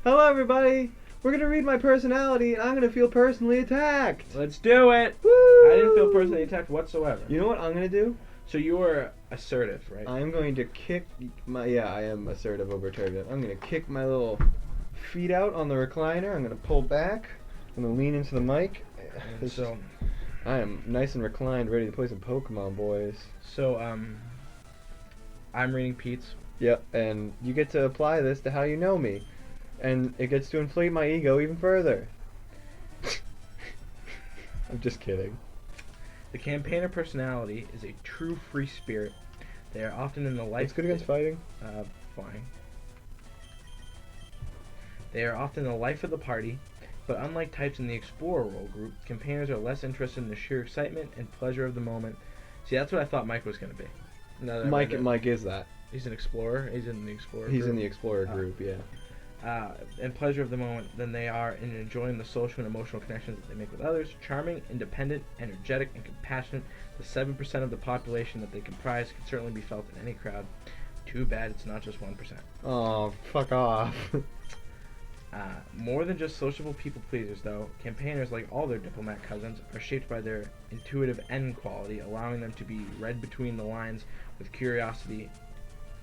Hello, everybody. We're gonna read my personality, and I'm gonna feel personally attacked. Let's do it. Woo! I didn't feel personally attacked whatsoever. You know what I'm gonna do? So you were assertive, right? I'm going to kick my. Yeah, I am assertive over turbulent. I'm gonna kick my little feet out on the recliner. I'm gonna pull back. I'm gonna lean into the mic. And so, I am nice and reclined, ready to play some Pokemon, boys. I'm reading Pete's. Yep, and you get to apply this to how you know me, and it gets to inflate my ego even further. I'm just kidding. The campaigner personality is a true free spirit. They are often in the life. It's good against fighting. Fine. They are often the life of the party, but unlike types in the Explorer role group, campaigners are less interested in the sheer excitement and pleasure of the moment. See, that's what I thought Mike was going to be. Now that I read it. Mike is that. He's an explorer. He's in the Explorer He's group. in the Explorer group, yeah. And pleasure of the moment than they are in enjoying the social and emotional connections that they make with others. Charming, independent, energetic, and compassionate, the 7% of the population that they comprise can certainly be felt in any crowd. Too bad it's not just 1%. Oh, fuck off. More than just sociable people pleasers, though, campaigners, like all their diplomat cousins, are shaped by their intuitive N quality, allowing them to be read between the lines with curiosity,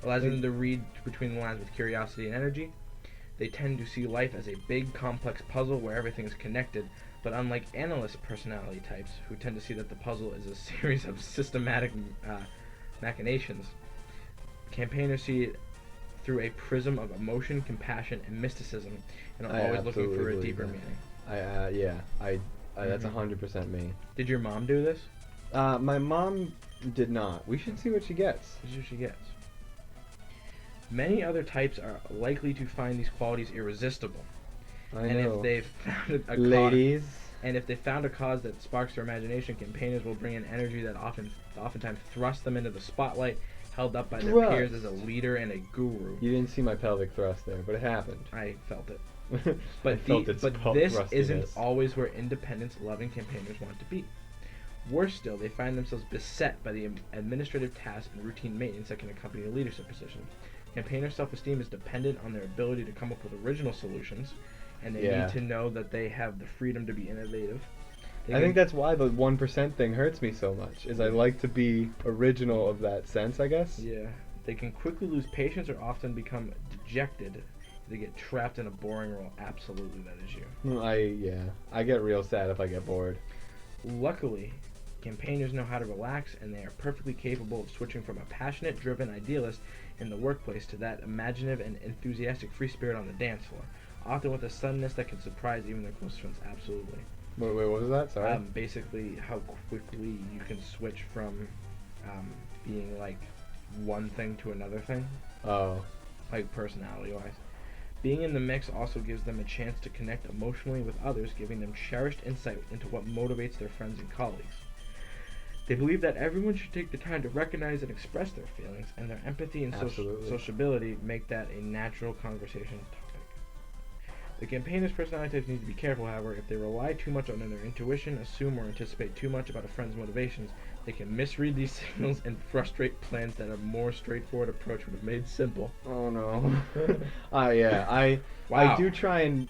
allows them to read between the lines with curiosity and energy. They tend to see life as a big, complex puzzle where everything is connected, but unlike analyst personality types, who tend to see that the puzzle is a series of systematic machinations, campaigners see it through a prism of emotion, compassion, and mysticism, and are always looking for a deeper meaning. That's 100% me. Did your mom do this? My mom did not. We should see what she gets. This is what she gets. Many other types are likely to find these qualities irresistible. If they've found ladies, if they found a cause that sparks their imagination, campaigners will bring an energy that oftentimes thrusts them into the spotlight, held up by their peers as a leader and a guru. You didn't see my pelvic thrust there, but it happened. I felt it. But this isn't always where independence-loving campaigners want to be. Worse still, they find themselves beset by the administrative tasks and routine maintenance that can accompany a leadership position. Campaigner self-esteem is dependent on their ability to come up with original solutions, and they need to know that they have the freedom to be innovative. I think that's why the 1% thing hurts me so much, is I like to be original of that sense, I guess. Yeah. They can quickly lose patience or often become dejected. They get trapped in a boring role. Absolutely, that is you. I get real sad if I get bored. Luckily, campaigners know how to relax, and they are perfectly capable of switching from a passionate, driven idealist in the workplace to that imaginative and enthusiastic free spirit on the dance floor, often with a suddenness that can surprise even their closest friends. Absolutely. Wait, what was that? Sorry. Basically, how quickly you can switch from being like one thing to another thing. Oh. Like personality-wise. Being in the mix also gives them a chance to connect emotionally with others, giving them cherished insight into what motivates their friends and colleagues. They believe that everyone should take the time to recognize and express their feelings, and their empathy and sociability make that a natural conversation topic. The campaigners' personality types need to be careful, however. If they rely too much on their intuition, assume or anticipate too much about a friend's motivations, they can misread these signals and frustrate plans that a more straightforward approach would have made simple. Oh no. I do try and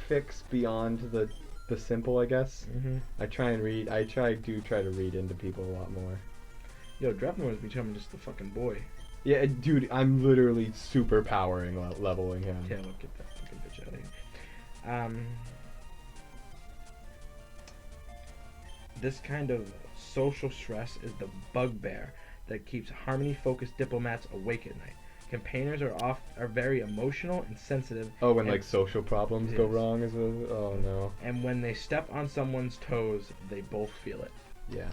fix beyond the simple, I guess. Mm-hmm. I try to read into people a lot more. Yo, Drepmore is becoming just the fucking boy. Yeah, dude, I'm literally super powering leveling him. Yeah, look at that fucking bitch out of here. This kind of social stress is the bugbear that keeps harmony-focused diplomats awake at night. Campaigners are very emotional and sensitive. Oh, when like social problems go wrong oh no. And when they step on someone's toes, they both feel it. Yeah.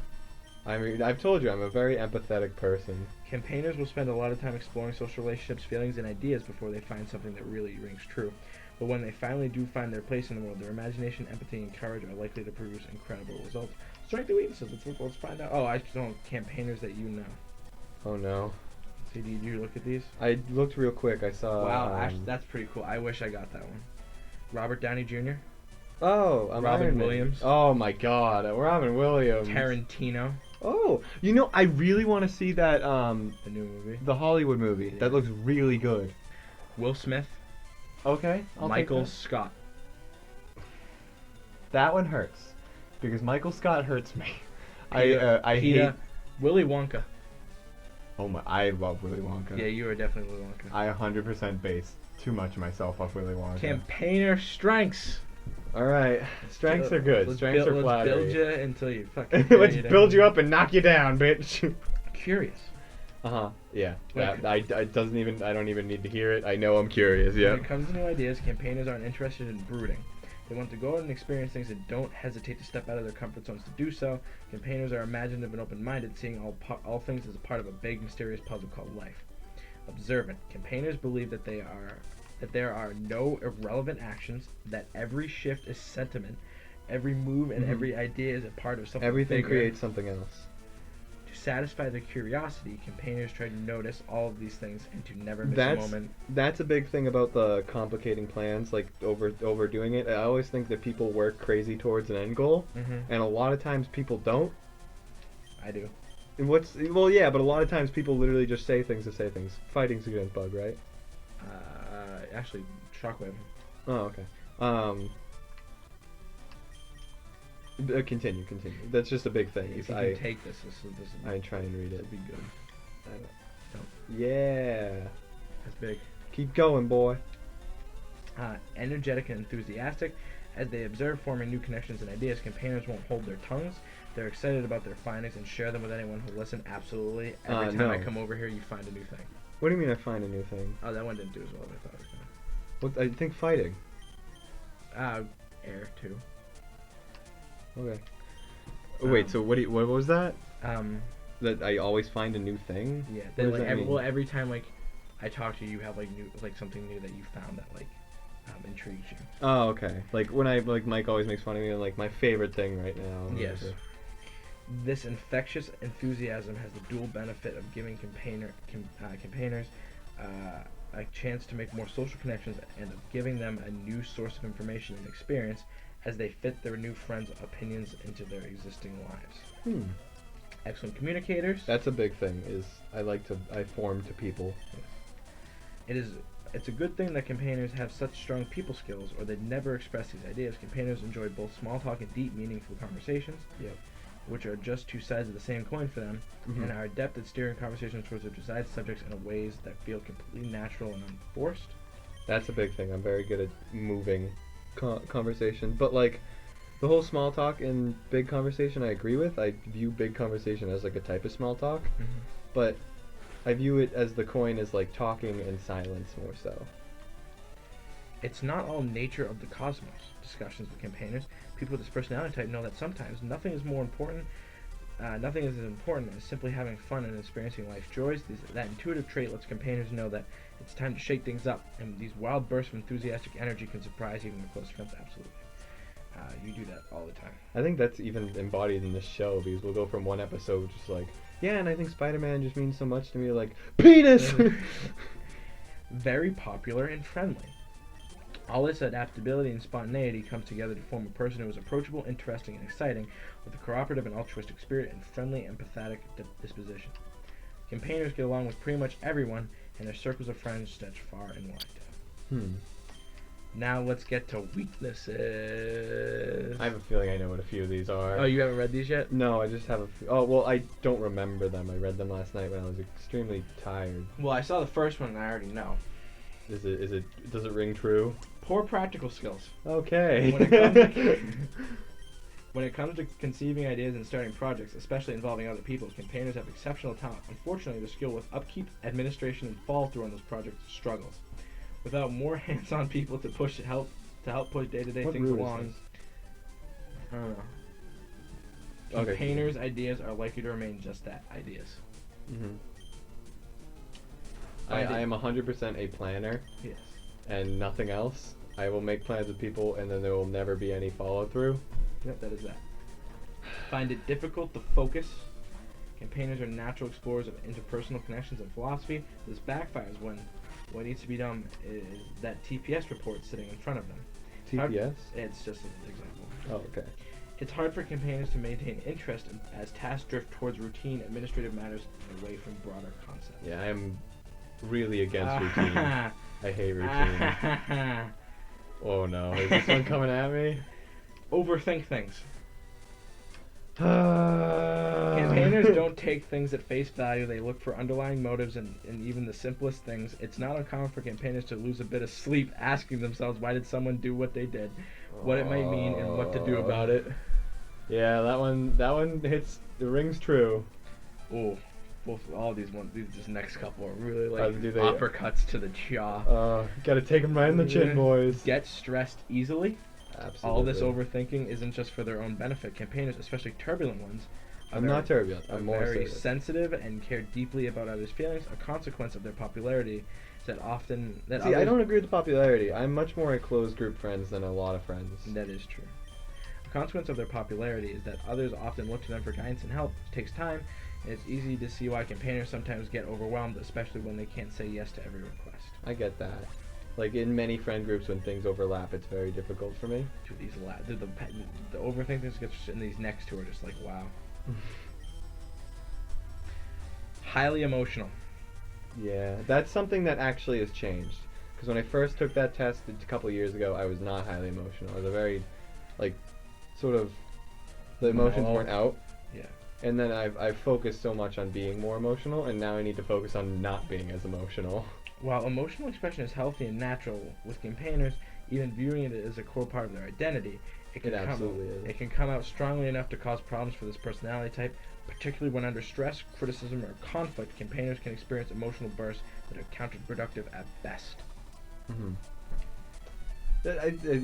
I mean, I've told you, I'm a very empathetic person. Campaigners will spend a lot of time exploring social relationships, feelings, and ideas before they find something that really rings true. But when they finally do find their place in the world, their imagination, empathy, and courage are likely to produce incredible results. Strengths and weaknesses. Let's find out. Oh, I don't campaigners that you know. Oh no. See, did you look at these? I looked real quick. I saw. Wow, actually, that's pretty cool. I wish I got that one. Robert Downey Jr. Oh, Robin Williams. Oh my God, Robin Williams. Tarantino. Oh, you know, I really want to see that. The new movie. The Hollywood movie. Yeah. That looks really good. Will Smith. Okay. I'll take Michael that. Scott. That one hurts because Michael Scott hurts me. PETA, I PETA, hate. Willy Wonka. Oh my! I love Willy Wonka. Yeah, you are definitely Willy Wonka. I 100% base too much of myself off Willy Wonka. Campaigner strengths. All right. Strengths are good. Let's Strengths build, are let's build flattery. you until you fucking. Let's tear build down. you up and knock you down, bitch. Curious. Yeah. Like- I doesn't even. I don't even need to hear it. I know I'm curious. Yeah. When it comes to new ideas, campaigners aren't interested in brooding. They want to go out and experience things and don't hesitate to step out of their comfort zones to do so. Campaigners are imaginative and open-minded, seeing all things as a part of a big, mysterious puzzle called life. Observant. Campaigners believe that there are no irrelevant actions, that every shift is sentiment, every move and Mhm. every idea is a part of something Everything bigger. creates something else. To satisfy their curiosity, campaigners try to notice all of these things and to never miss a That's moment. that's a big thing about the complicating plans, like overdoing it. I always think that people work crazy towards an end goal, Mm-hmm. and a lot of times people don't. I do. And yeah, but a lot of times people literally just say things to say things. Fighting's against bug, right? Actually, Shockwave. Oh, okay. Continue. That's just a big thing. If is you I can take this is I try and read it. would be good. Yeah. That's big. Keep going, boy. Energetic and enthusiastic. As they observe forming new connections and ideas, campaigners won't hold their tongues. They're excited about their findings and share them with anyone who will listen. Absolutely. Every time I No. come over here, you find a new thing. What do you mean I find a new thing? Oh, that one didn't do as well as I thought it was What I think fighting. gonna. Air too. Okay. Wait, so what was that? Um, That I always find a new thing? yeah. What Then does like that mean? every time like I talk to you, you have like something new that you found that like intrigues you. Oh, okay. Like when Mike always makes fun of me and like my favorite thing right now. Yes. whatever. This infectious enthusiasm has the dual benefit of giving campaigners a chance to make more social connections and of giving them a new source of information and experience as they fit their new friends' opinions into their existing lives. Excellent communicators. That's a big thing. Is I form to people. It's a good thing that campaigners have such strong people skills, or they'd never express these ideas. Campaigners enjoy both small talk and deep, meaningful conversations, Yep. which are just two sides of the same coin for them, Mhm. and are adept at steering conversations towards their desired subjects in ways that feel completely natural and unforced. That's a big thing. I'm very good at moving conversation, but like the whole small talk and big conversation, I agree with. I view big conversation as like a type of small talk, but I view it as the coin as like talking in silence more so. It's not all nature of the cosmos. Discussions with campaigners, people with this personality type know that sometimes nothing is as important as simply having fun and experiencing life's joys. That intuitive trait lets campaigners know that it's time to shake things up, and these wild bursts of enthusiastic energy can surprise even their close friends. Absolutely. You do that all the time. I think that's even embodied in this show because we'll go from one episode just like, yeah, and I think Spider-Man just means so much to me, like penis. Very popular and friendly. All this adaptability and spontaneity comes together to form a person who is approachable, interesting, and exciting, with a cooperative and altruistic spirit and friendly, empathetic disposition. Campaigners get along with pretty much everyone, and their circles of friends stretch far and wide. Now let's get to weaknesses. I have a feeling I know what a few of these are. Oh, you haven't read these yet? No, I just have a few. Oh, well, I don't remember them. I read them last night when I was extremely tired. Well, I saw the first one and I already know. Does it ring true? Poor practical skills. Okay. When it comes to conceiving ideas and starting projects, especially involving other people, campaigners have exceptional talent. Unfortunately, the skill with upkeep, administration, and follow-through on those projects struggles. Without more hands-on people to help push day-to-day What things route is along, this? I don't know. Okay. Campaigners' ideas are likely to remain just that, ideas. I am 100% a planner Yes. and nothing else. I will make plans with people and then there will never be any follow-through. Yep, that is that. Find it difficult to focus. Campaigners are natural explorers of interpersonal connections and philosophy. This backfires when what needs to be done is that TPS report sitting in front of them. TPS? It's just an example. Oh, okay. It's hard for campaigners to maintain interest as tasks drift towards routine administrative matters and away from broader concepts. Yeah, I am really against routine. I hate routine. Oh no, is this one coming at me? Overthink things. Campaigners don't take things at face value. They look for underlying motives in even the simplest things. It's not uncommon for campaigners to lose a bit of sleep asking themselves why did someone do what they did, what it might mean, and what to do about it. Yeah, that one hits, the rings true. Oh, both all these next couple are really like do they- uppercuts to the jaw. Gotta take them right in the chin, boys. Get stressed easily. Absolutely. All this overthinking isn't just for their own benefit. Campaigners, especially turbulent ones, I'm not turbulent. are I'm more very assertive. sensitive and care deeply about others' feelings. A consequence of their popularity is that often that See, I others- don't agree with the popularity. I'm much more a closed group friends than a lot of friends. That is true. A consequence of their popularity is that others often look to them for guidance and help. It takes time, and it's easy to see why campaigners sometimes get overwhelmed, especially when they can't say yes to every request. I get that. Like in many friend groups, when things overlap, it's very difficult for me. Dude, the overthinkers get in these next two are just like wow. Highly emotional. Yeah, that's something that actually has changed. Because when I first took that test a couple years ago, I was not highly emotional. I was a very, like, sort of, the emotions Mellow. weren't out. Yeah. And then I've focused so much on being more emotional, and now I need to focus on not being as emotional. While emotional expression is healthy and natural with campaigners, even viewing it as a core part of their identity, It absolutely is. It can come out strongly enough to cause problems for this personality type, particularly when under stress, criticism, or conflict. Campaigners can experience emotional bursts that are counterproductive at best. Mm-hmm.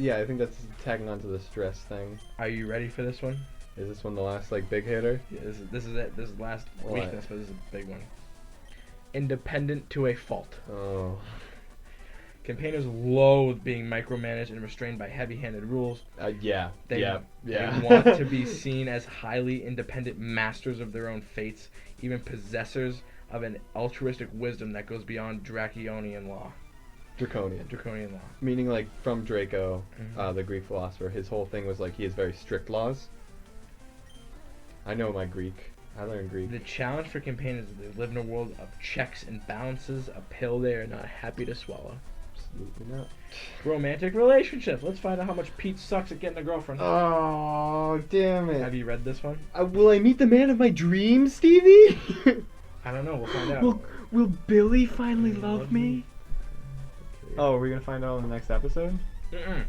Yeah, I think that's tagging onto the stress thing. Are you ready for this one? Is this one the last, like, big hitter? Yeah, this is it. This is last What? weakness, but this is a big one. Independent to a fault. Oh. Campaigners loathe being micromanaged and restrained by heavy-handed rules. Yeah. They, yeah. they want to be seen as highly independent masters of their own fates, even possessors of an altruistic wisdom that goes beyond Draconian law. Draconian. Law. Meaning, like, from Draco, Mhm. the Greek philosopher, his whole thing was, like, he has very strict laws. I know my Greek. I learned Greek. The challenge for campaigners is they live in a world of checks and balances, a pill they are not happy to swallow. Absolutely not. Romantic relationships. Let's find out how much Pete sucks at getting a girlfriend. Oh, damn it. Have you read this one? Will I meet the man of my dreams, Stevie? I don't know. We'll find out. will Billy finally love me? Oh, are we going to find out in the next episode? Mm-mm.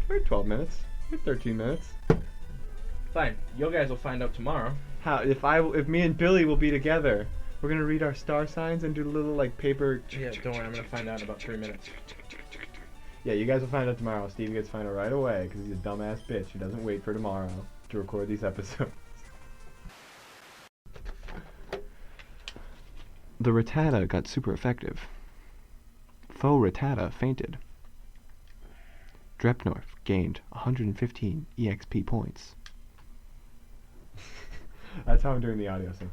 We're at 12 minutes. We're at 13 minutes. Fine. You guys will find out tomorrow. How if me and Billy will be together, we're gonna read our star signs and do a little like paper. Yeah, don't worry. I'm gonna find out in about 3 minutes. Yeah, you guys will find out tomorrow. Steve gets to find out right away because he's a dumbass bitch who doesn't wait for tomorrow to record these episodes. The Rattata got super effective. Faux Rattata fainted. Drepnorf gained 115 EXP points. That's how I'm doing the audio thing.